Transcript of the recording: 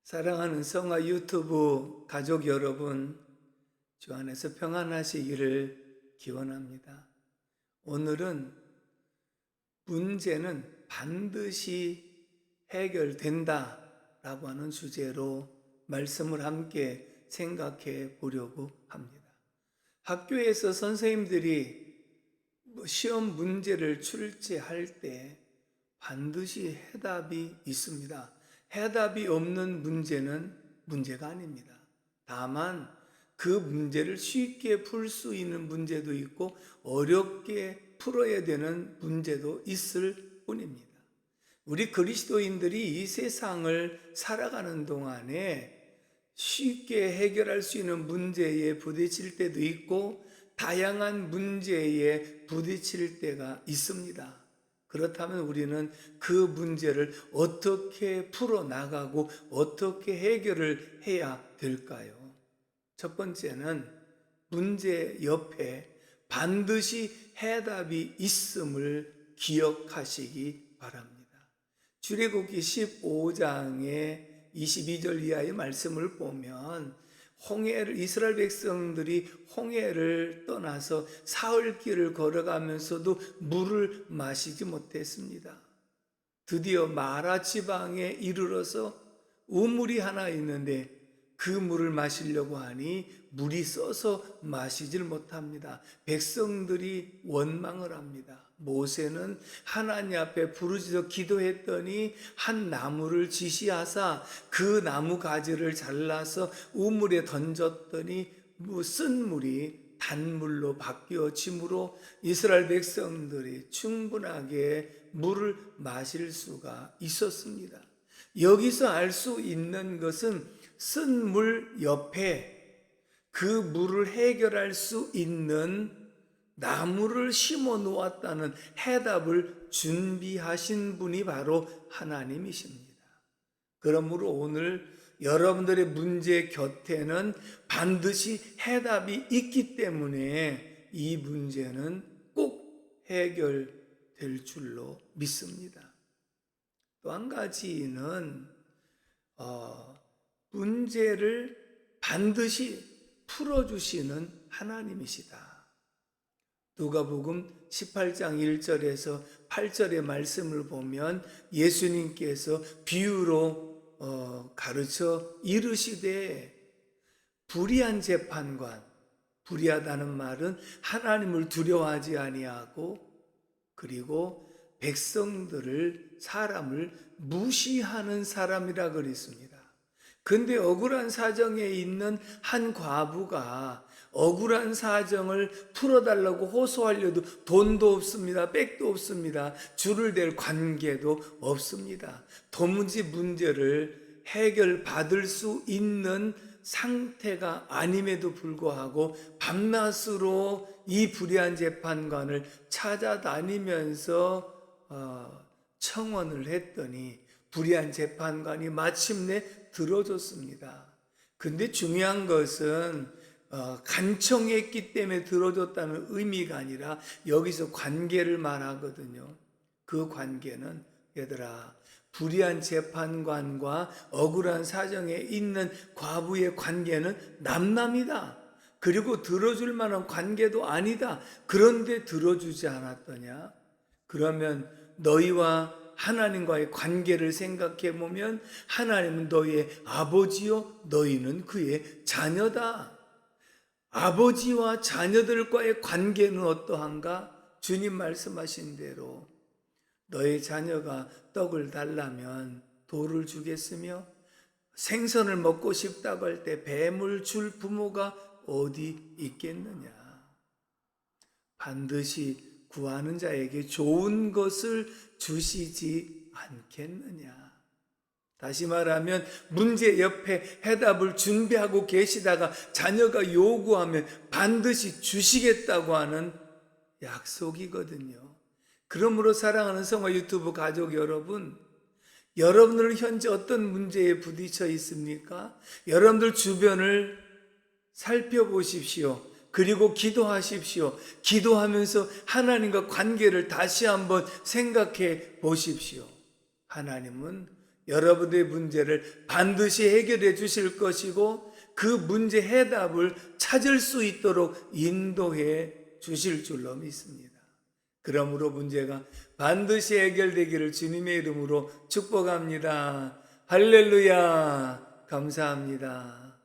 사랑하는 성화 유튜브 가족 여러분, 주 안에서 평안하시기를 기원합니다. 오늘은 문제는 반드시 해결된다 라고 하는 주제로 말씀을 함께 생각해 보려고 합니다. 학교에서 선생님들이 시험 문제를 출제할 때 반드시 해답이 있습니다. 해답이 없는 문제는 문제가 아닙니다. 다만 그 문제를 쉽게 풀 수 있는 문제도 있고 어렵게 풀어야 되는 문제도 있을 뿐입니다. 우리 그리스도인들이 이 세상을 살아가는 동안에 쉽게 해결할 수 있는 문제에 부딪힐 때도 있고 다양한 문제에 부딪힐 때가 있습니다. 그렇다면 우리는 그 문제를 어떻게 풀어나가고 어떻게 해결을 해야 될까요? 첫 번째는 문제 옆에 반드시 해답이 있음을 기억하시기 바랍니다. 출애굽기 15장의 22절 이하의 말씀을 보면 이스라엘 백성들이 홍해를 떠나서 사흘길을 걸어가면서도 물을 마시지 못했습니다. 드디어 마라 지방에 이르러서 우물이 하나 있는데 그 물을 마시려고 하니 물이 써서 마시질 못합니다. 백성들이 원망을 합니다. 모세는 하나님 앞에 부르짖어 기도했더니 한 나무를 지시하사 그 나무 가지를 잘라서 우물에 던졌더니 쓴 물이 단물로 바뀌어짐으로 이스라엘 백성들이 충분하게 물을 마실 수가 있었습니다. 여기서 알 수 있는 것은 쓴 물 옆에 그 물을 해결할 수 있는 나무를 심어 놓았다는 해답을 준비하신 분이 바로 하나님이십니다. 그러므로 오늘 여러분들의 문제 곁에는 반드시 해답이 있기 때문에 이 문제는 꼭 해결될 줄로 믿습니다. 또 한 가지는 문제를 반드시 풀어주시는 하나님이시다. 누가복음 18장 1절에서 8절의 말씀을 보면 예수님께서 비유로 가르쳐 이르시되 불의한 재판관, 불의하다는 말은 하나님을 두려워하지 아니하고 그리고 사람을 무시하는 사람이라 그랬습니다. 근데 억울한 사정에 있는 한 과부가 억울한 사정을 풀어달라고 호소하려도 돈도 없습니다. 백도 없습니다. 줄을 댈 관계도 없습니다. 도무지 문제를 해결받을 수 있는 상태가 아님에도 불구하고 밤낮으로 이 불의한 재판관을 찾아다니면서 청원을 했더니 불의한 재판관이 마침내 들어줬습니다. 근데 중요한 것은 간청했기 때문에 들어줬다는 의미가 아니라 여기서 관계를 말하거든요. 그 관계는 얘들아, 불의한 재판관과 억울한 사정에 있는 과부의 관계는 남남이다. 그리고 들어줄 만한 관계도 아니다. 그런데 들어주지 않았더냐? 그러면 너희와 하나님과의 관계를 생각해 보면 하나님은 너희의 아버지요 너희는 그의 자녀다. 아버지와 자녀들과의 관계는 어떠한가? 주님 말씀하신 대로 너희 자녀가 떡을 달라면 돌을 주겠으며 생선을 먹고 싶다고 할 때 뱀을 줄 부모가 어디 있겠느냐? 반드시 구하는 자에게 좋은 것을 주시지 않겠느냐? 다시 말하면 문제 옆에 해답을 준비하고 계시다가 자녀가 요구하면 반드시 주시겠다고 하는 약속이거든요. 그러므로 사랑하는 성화 유튜브 가족 여러분, 여러분들 현재 어떤 문제에 부딪혀 있습니까? 여러분들 주변을 살펴보십시오. 그리고 기도하십시오. 기도하면서 하나님과 관계를 다시 한번 생각해 보십시오. 하나님은 여러분의 문제를 반드시 해결해 주실 것이고 그 문제 해답을 찾을 수 있도록 인도해 주실 줄로 믿습니다. 그러므로 문제가 반드시 해결되기를 주님의 이름으로 축복합니다. 할렐루야. 감사합니다.